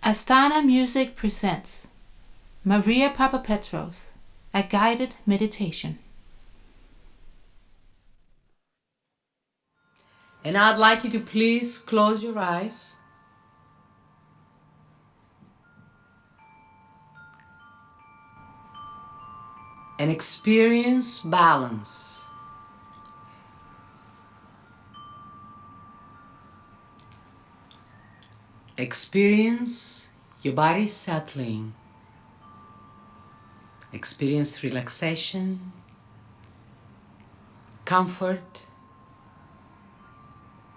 Astana Music presents Maria Papapetros, a guided meditation. And I'd like you to please close your eyes. And experience balance. Experience your body settling. Experience relaxation, comfort,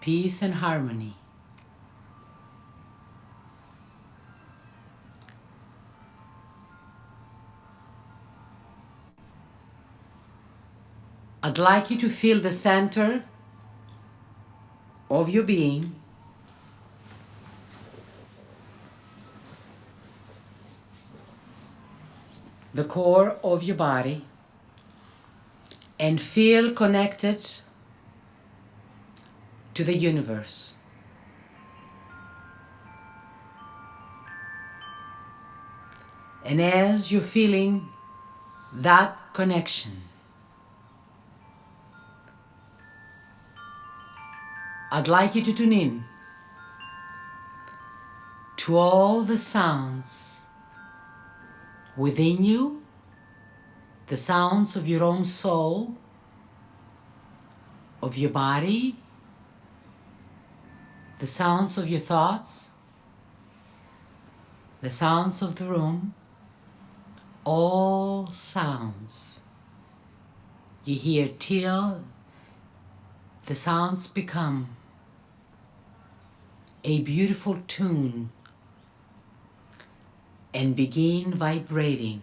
peace and harmony. I'd like you to feel the center of your being, the core of your body, and feel connected to the universe. And as you're feeling that connection, I'd like you to tune in to all the sounds within you, the sounds of your own soul, of your body, the sounds of your thoughts, the sounds of the room, all sounds you hear till the sounds become a beautiful tune and begin vibrating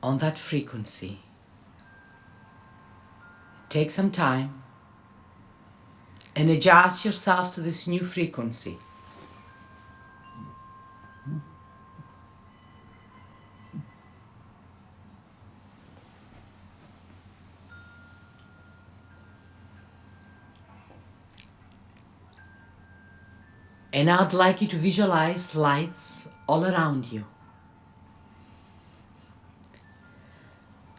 on that frequency. Take some time and adjust yourself to this new frequency. And I'd like you to visualize lights all around you.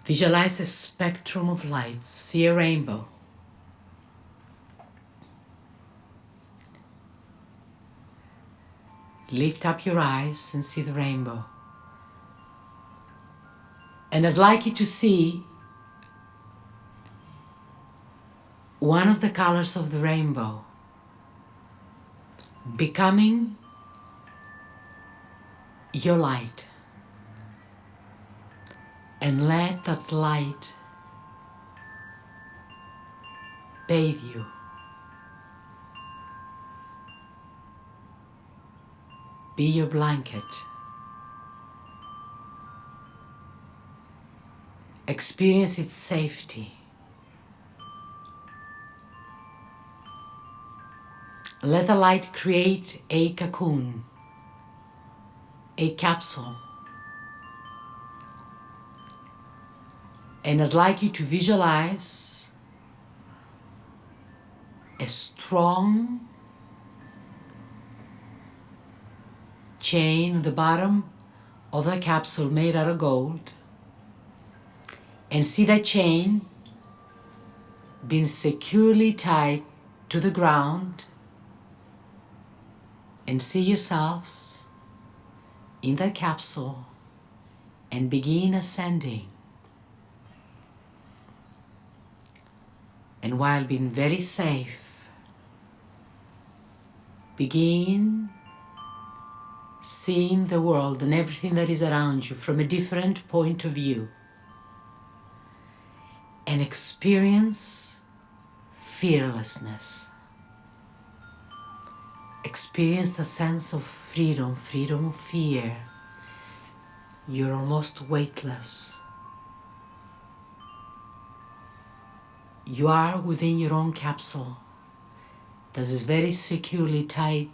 Visualize a spectrum of lights. See a rainbow. Lift up your eyes and see the rainbow. And I'd like you to see one of the colors of the rainbow becoming your light, and let that light bathe you. Be your blanket. Experience its safety. Let the light create a cocoon, a capsule. And I'd like you to visualize a strong chain at the bottom of the capsule made out of gold. And see that chain being securely tied to the ground. And see yourselves in that capsule and begin ascending. And while being very safe, begin seeing the world and everything that is around you from a different point of view. And experience fearlessness. Experience the sense of freedom, freedom of fear. You're almost weightless. You are within your own capsule that is very securely tied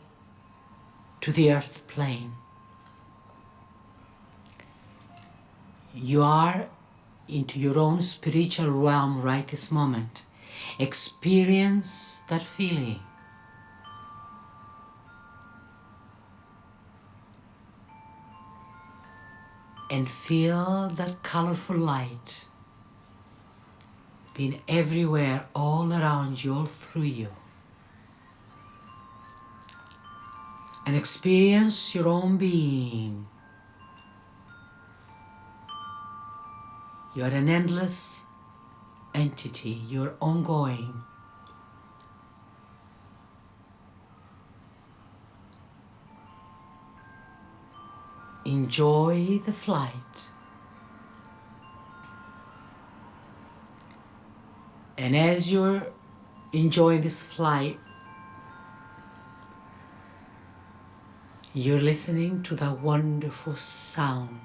to the earth plane. You are into your own spiritual realm right this moment. Experience that feeling. and feel that colorful light being everywhere, all around you, all through you. And experience your own being. You are an endless entity. You're ongoing. Enjoy the flight. And as you're enjoying this flight, you're listening to that wonderful sound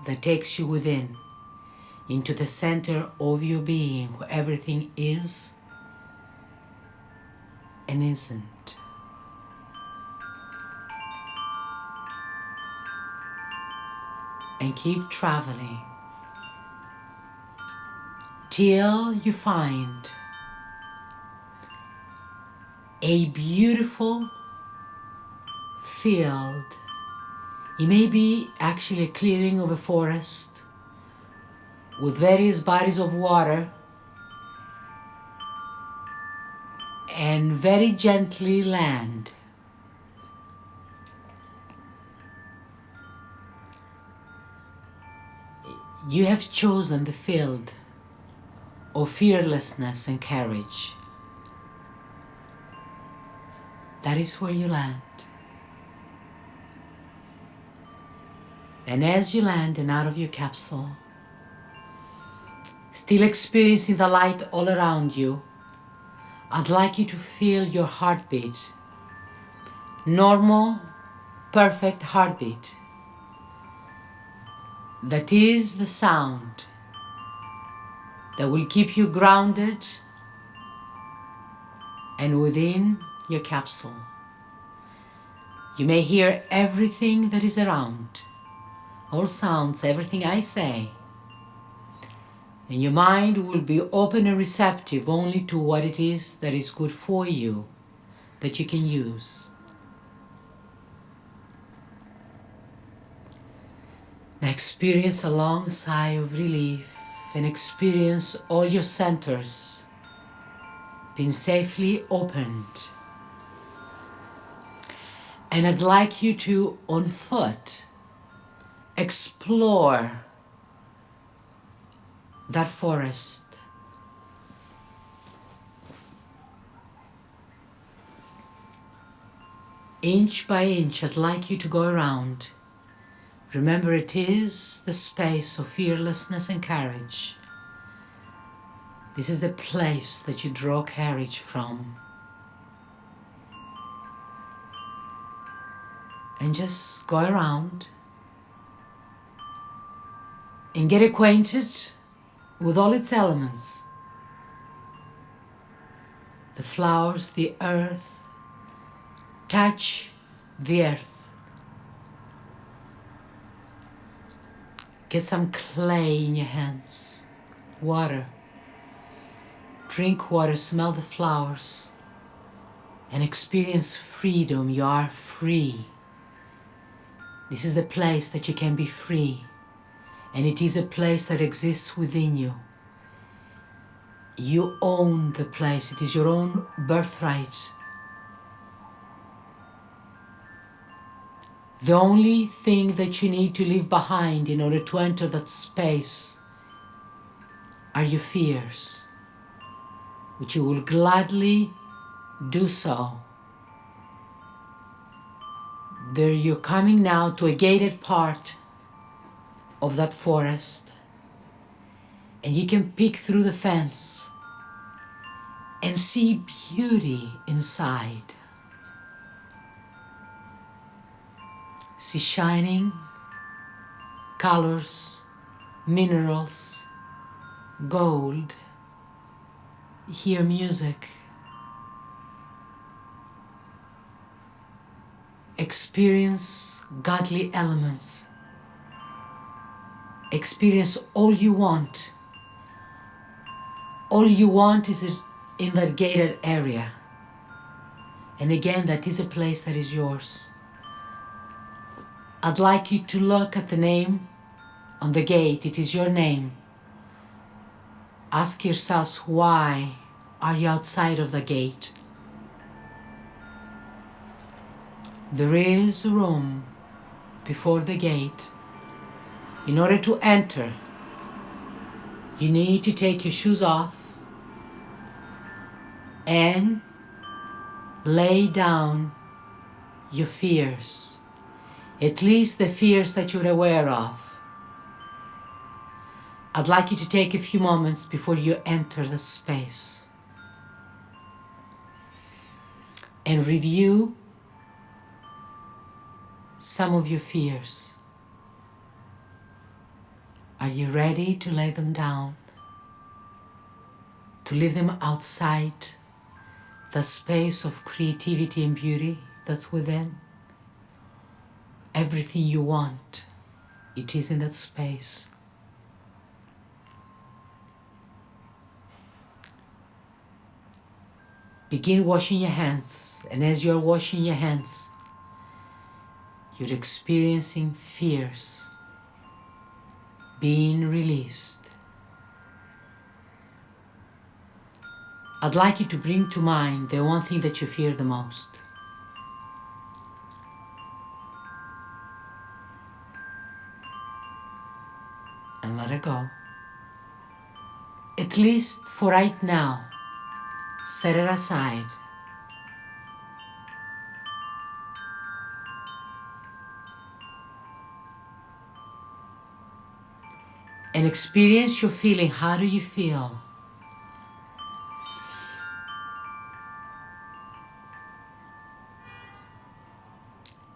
that takes you within, into the center of your being, where everything is and isn't. And keep traveling till you find a beautiful field. It may be actually a clearing of a forest with various bodies of water, and very gently land. You have chosen the field of fearlessness and courage. That is where you land. And as you land and out of your capsule, still experiencing the light all around you, I'd like you to feel your heartbeat. Normal, perfect heartbeat. That is the sound that will keep you grounded and within your capsule. You may hear everything that is around, all sounds, everything I say, and your mind will be open and receptive only to what it is that is good for you, that you can use. Now experience a long sigh of relief and experience all your centers being safely opened. And I'd like you to, on foot, explore that forest. Inch by inch, I'd like you to go around. Remember, it is the space of fearlessness and courage. This is the place that you draw courage from. And just go around and get acquainted with all its elements. The flowers, the earth. Touch the earth. Get some clay in your hands. Water. Drink water, smell the flowers, and experience freedom. You are free. This is the place that you can be free. And it is a place that exists within you. You own the place. It is your own birthright. The only thing that you need to leave behind in order to enter that space are your fears, which you will gladly do so. There you're coming now to a gated part of that forest, and you can peek through the fence and see beauty inside. See shining colors, minerals, gold. Hear music. Experience godly elements. Experience all you want. All you want is in that gated area. And again, that is a place that is yours. I'd like you to look at the name on the gate, it is your name. Ask yourselves, why are you outside of the gate? There is room before the gate. In order to enter, you need to take your shoes off and lay down your fears, at least the fears that you're aware of. I'd like you to take a few moments before you enter the space and review some of your fears. Are you ready to lay them down? To leave them outside the space of creativity and beauty that's within? Everything you want, it is in that space. Begin washing your hands, and as you're washing your hands, you're experiencing fears being released. I'd like you to bring to mind the one thing that you fear the most. And let it go. At least for right now, set it aside. And experience your feeling. How do you feel?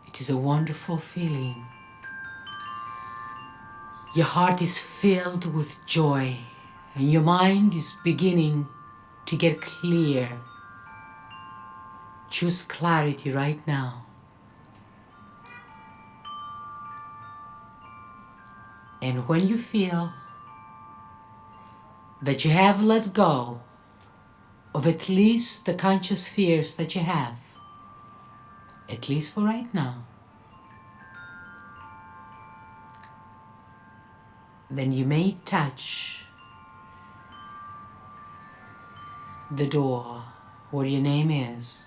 It is a wonderful feeling. Your heart is filled with joy, and your mind is beginning to get clear. Choose clarity right now. And when you feel that you have let go of at least the conscious fears that you have, at least for right now, then you may touch the door where your name is,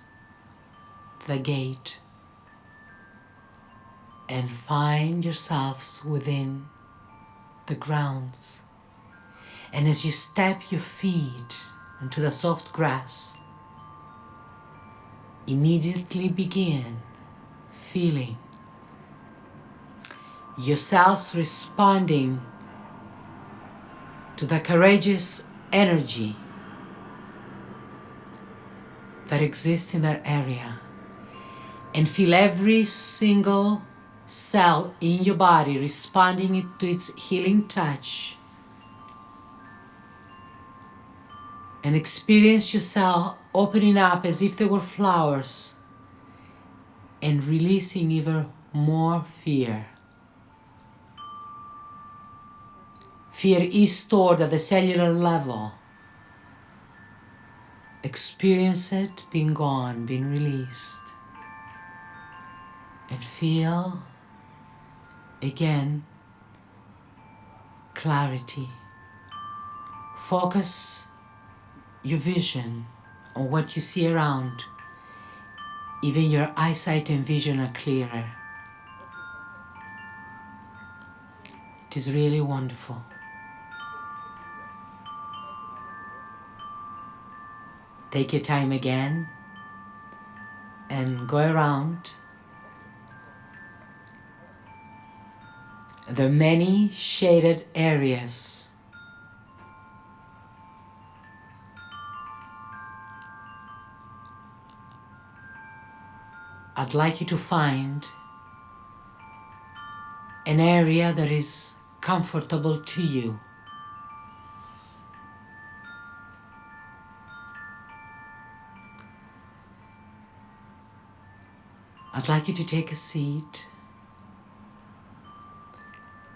the gate, and find yourselves within the grounds. And as you step your feet into the soft grass, immediately begin feeling yourselves responding to the courageous energy that exists in that area, and feel every single cell in your body responding to its healing touch, and experience yourself opening up as if they were flowers and releasing even more fear. Fear is stored at the cellular level. Experience it being gone, being released. And feel again clarity. Focus your vision on what you see around. Even your eyesight and vision are clearer. It is really wonderful. Take your time again and go around. There are many shaded areas. I'd like you to find an area that is comfortable to you. I'd like you to take a seat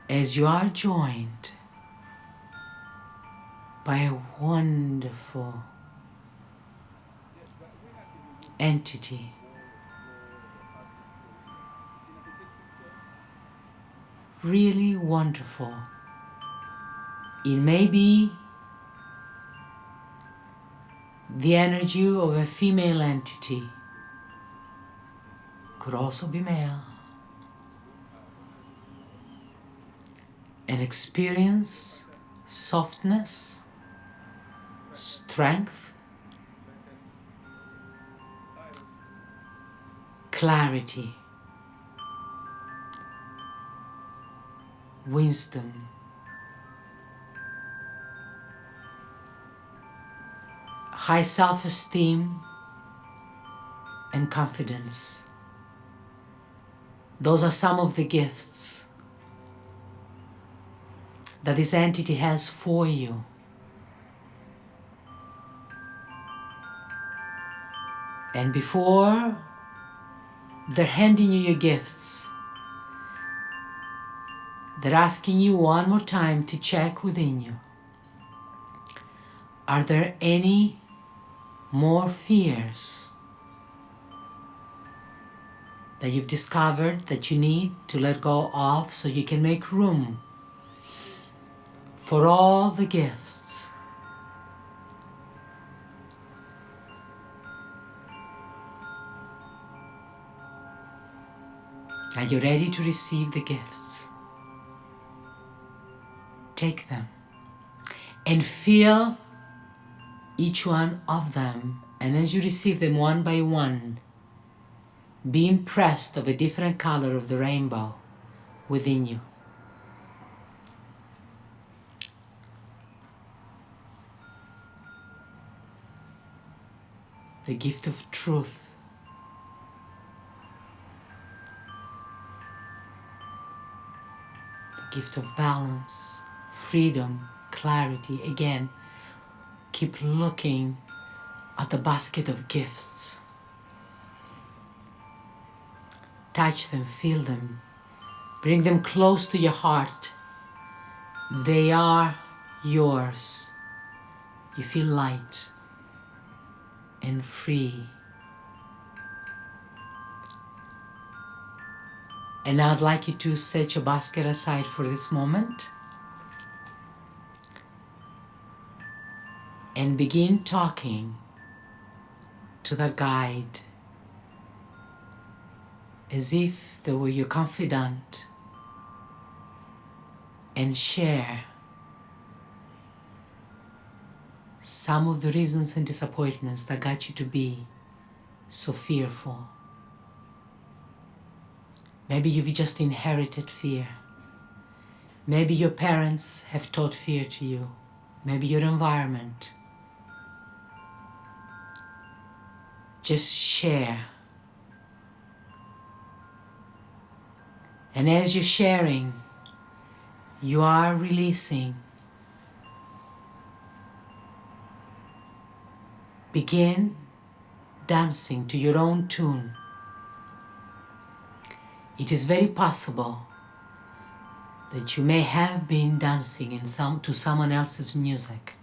as you are joined by a wonderful entity. Really wonderful. It may be the energy of a female entity, could also be male, and experience softness, strength, clarity, wisdom, high self-esteem, and confidence. Those are some of the gifts that this entity has for you. And before they're handing you your gifts, they're asking you one more time to check within you. Are there any more fears that you've discovered that you need to let go of so you can make room for all the gifts? Are you ready to receive the gifts? Take them and feel each one of them, and as you receive them one by one, be impressed of a different color of the rainbow within you. The gift of truth, the gift of balance, freedom, clarity. Again, keep looking at the basket of gifts. Touch them, feel them, bring them close to your heart. They are yours. You feel light and free. And I'd like you to set your basket aside for this moment and begin talking to that guide as if they were your confidant, and share some of the reasons and disappointments that got you to be so fearful. Maybe you've just inherited fear. Maybe your parents have taught fear to you. Maybe your environment. Just share. And as you're sharing, you are releasing. Begin dancing to your own tune. It is very possible that you may have been dancing to someone else's music,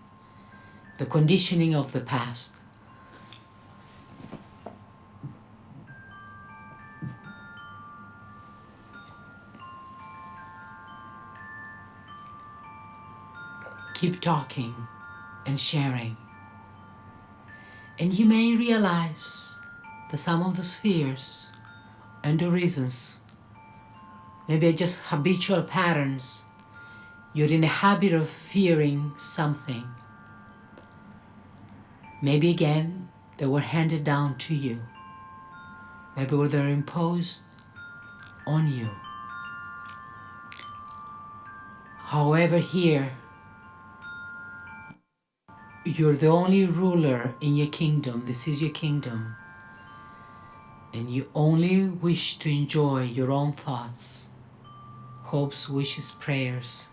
the conditioning of the past. Keep talking and sharing. And you may realize that some of those fears and the reasons maybe are just habitual patterns. You're in a habit of fearing something. Maybe again, they were handed down to you. Maybe they're imposed on you. However, here, you're the only ruler in your kingdom. This is your kingdom. And you only wish to enjoy your own thoughts, hopes, wishes, prayers.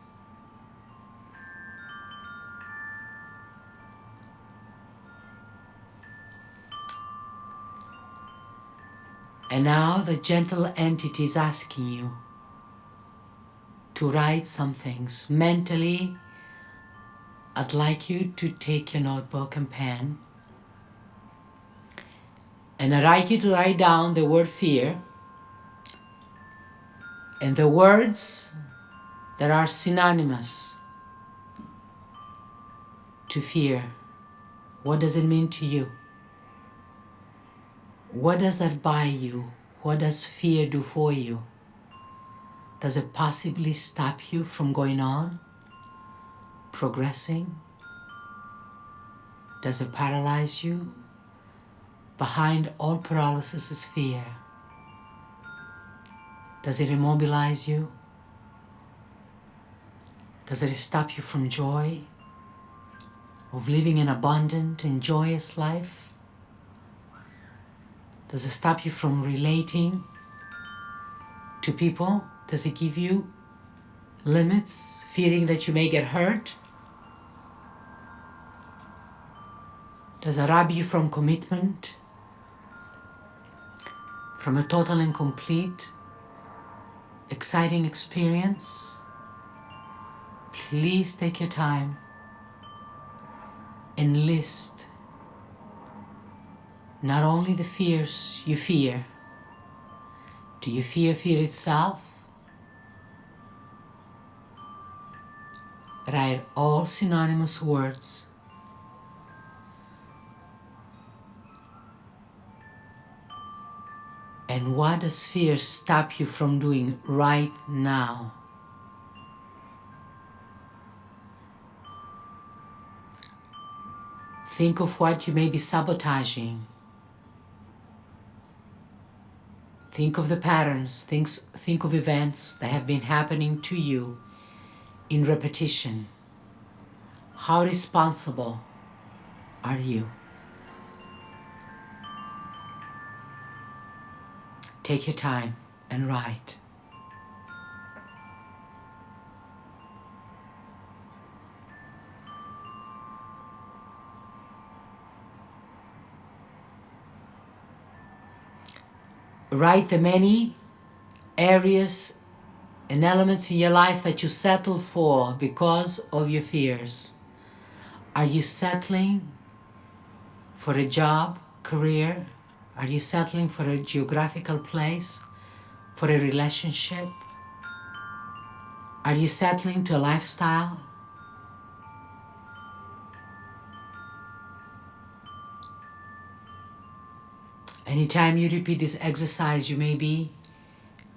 And now the gentle entity is asking you to write some things. Mentally, I'd like you to take your notebook and pen, and I'd like you to write down the word fear and the words that are synonymous to fear? What does it mean to you? What does that buy you? What does fear do for you? Does it possibly stop you from going on, progressing? Does it paralyze you? Behind all paralysis is fear. Does it immobilize you? Does it stop you from joy, of living an abundant and joyous life? Does it stop you from relating to people? Does it give you limits, fearing that you may get hurt? Does it rob you from commitment, from a total and complete, exciting experience? Please take your time and list not only the fears you fear. Do you fear fear itself? Write all synonymous words. And what does fear stop you from doing right now? Think of what you may be sabotaging. Think of the patterns, think of events that have been happening to you in repetition. How responsible are you? Take your time and write. Write the many areas and elements in your life that you settle for because of your fears. Are you settling for a job, career? Are you settling for a geographical place, for a relationship? Are you settling to a lifestyle? Anytime you repeat this exercise, you may be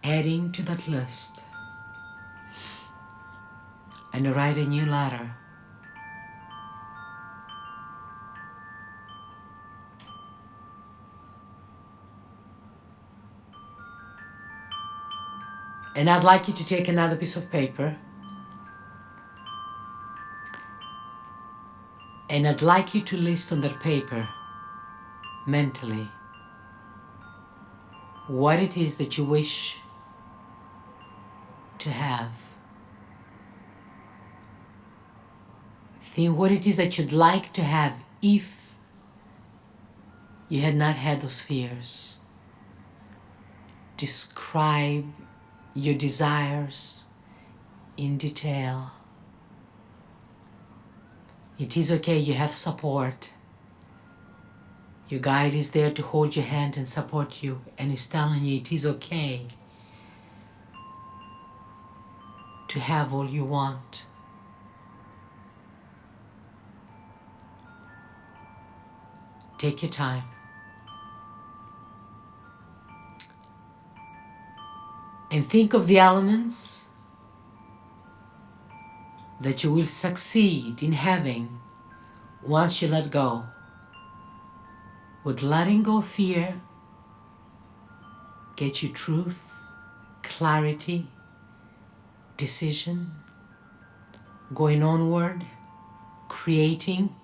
adding to that list. And write a new letter. And I'd like you to take another piece of paper. And I'd like you to list on that paper, mentally, what it is that you wish to have. Think what it is that you'd like to have if you had not had those fears. Describe your desires in detail. It is okay, you have support. Your guide is there to hold your hand and support you, and is telling you it is okay to have all you want. Take your time. And think of the elements that you will succeed in having once you let go. Would letting go of fear get you truth, clarity, decision, going onward, creating,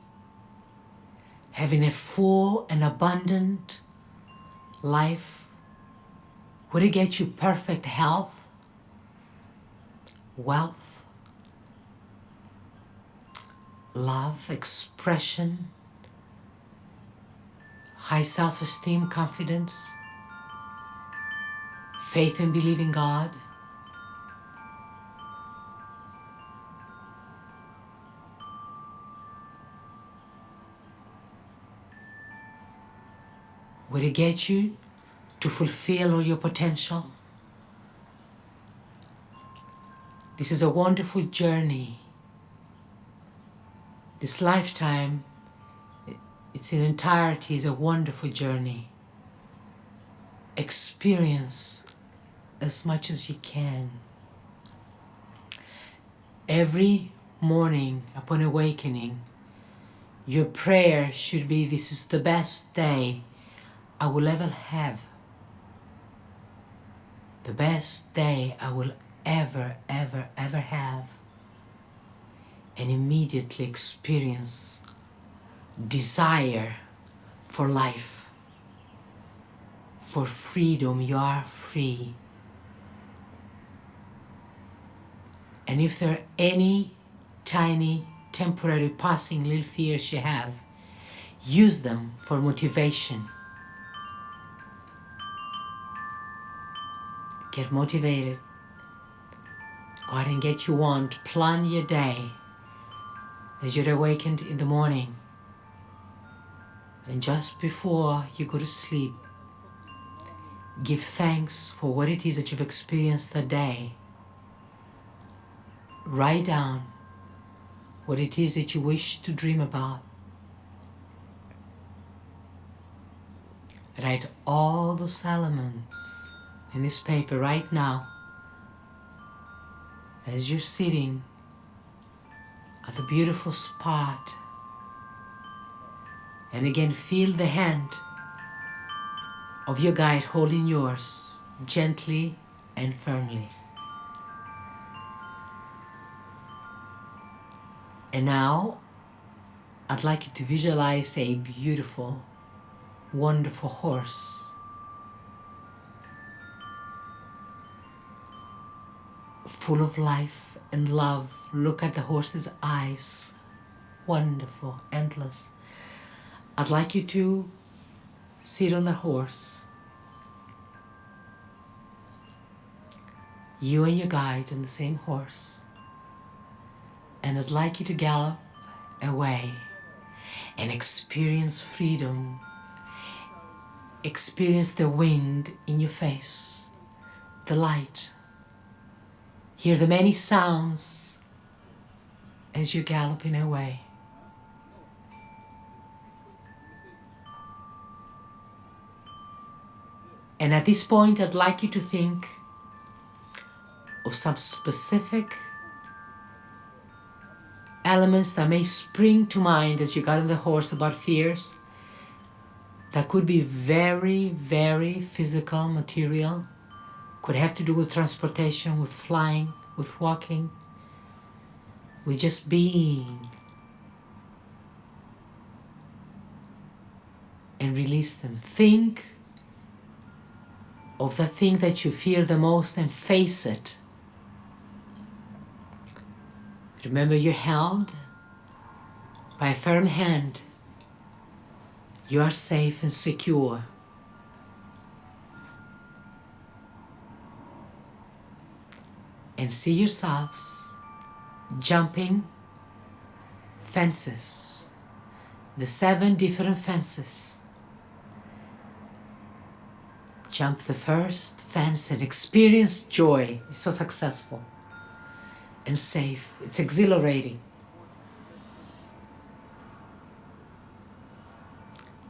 having a full and abundant life? Would it get you perfect health, wealth, love, expression, high self-esteem, confidence, faith and belief in God? Would it get you to fulfill all your potential? This is a wonderful journey This lifetime, its in entirety, is a wonderful journey. Experience as much as you can. Every morning upon awakening, your prayer should be, this is the best day I will ever have. The best day I will ever have. And immediately experience desire for life, for freedom. You are free. And if there are any tiny, temporary, passing little fears you have, use them for motivation. Get motivated. Go out and get what you want. Plan your day as you're awakened in the morning. And just before you go to sleep, give thanks for what it is that you've experienced that day. Write down what it is that you wish to dream about. Write all those elements in this paper right now as you're sitting at the beautiful spot. And again, feel the hand of your guide holding yours gently and firmly. And now, I'd like you to visualize a beautiful, wonderful horse. Full of life and love. Look at the horse's eyes. Wonderful, endless. I'd like you to sit on the horse. You and your guide on the same horse. And I'd like you to gallop away and experience freedom. Experience the wind in your face, the light. Hear the many sounds as you're galloping away. And at this point, I'd like you to think of some specific elements that may spring to mind as you got on the horse about fears. That could be very, very physical, material. Could have to do with transportation, with flying, with walking, with just being. And release them. Think of the thing that you fear the most and face it. Remember, you're held by a firm hand. You are safe and secure. And see yourselves jumping fences, the 7 different fences. Jump the first fence and experience joy. It's so successful and safe. It's exhilarating.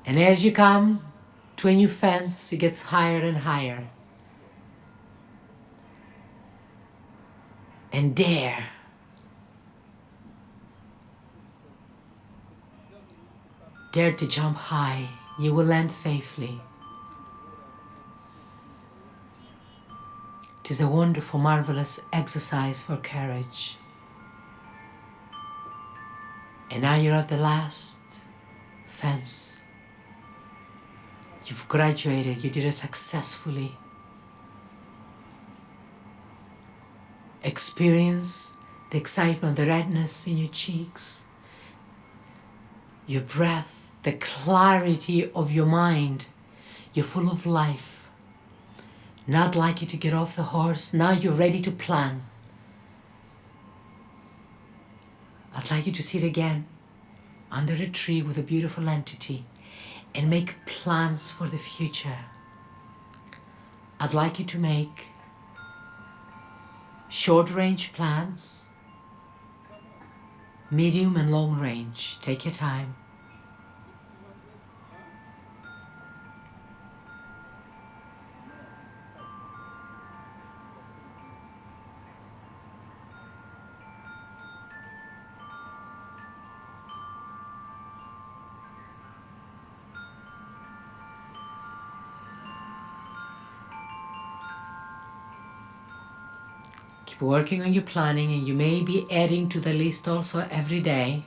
And as you come to a new fence, it gets higher and higher. And dare. Dare to jump high. You will land safely. It is a wonderful, marvelous exercise for courage. And now you're at the last fence. You've graduated. You did it successfully. Experience the excitement, the redness in your cheeks, your breath, the clarity of your mind. You're full of life. Now I'd like you to get off the horse. Now you're ready to plan. I'd like you to sit again under a tree with a beautiful entity and make plans for the future. I'd like you to make short-range plans, medium and long range. Take your time. Keep working on your planning, and you may be adding to the list also every day.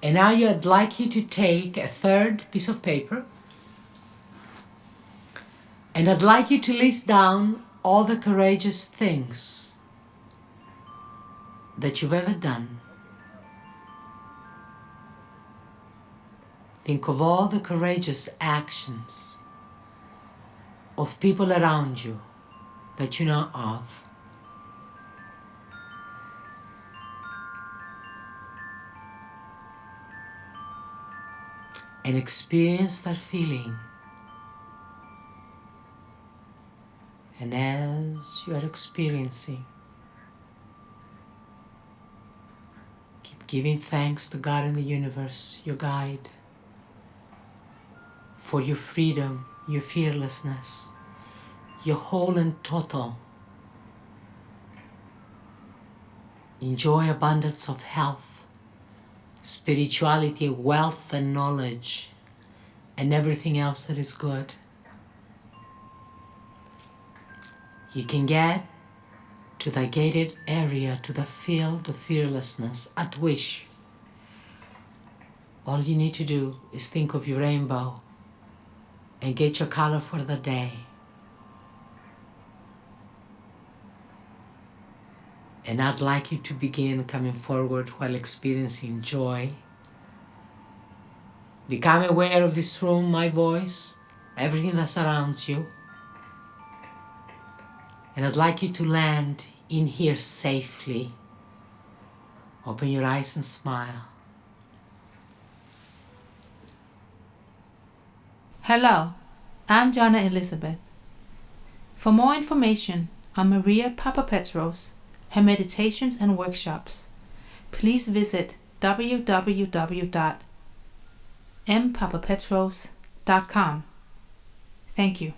And now I'd like you to take a third piece of paper, and I'd like you to list down all the courageous things that you've ever done. Think of all the courageous actions of people around you that you know of. And experience that feeling. And as you are experiencing, keep giving thanks to God and the universe, your guide, for your freedom, your fearlessness, your whole and total. Enjoy abundance of health, spirituality, wealth and knowledge, and everything else that is good. You can get to the gated area, to the field of fearlessness at wish. All you need to do is think of your rainbow and get your color for the day. And I'd like you to begin coming forward while experiencing joy. Become aware of this room, my voice, everything that surrounds you. And I'd like you to land in here safely. Open your eyes and smile. Hello, I'm Jonna Elizabeth. For more information on Maria Papapetros, her meditations and workshops, please visit www.mpapapetros.com. Thank you.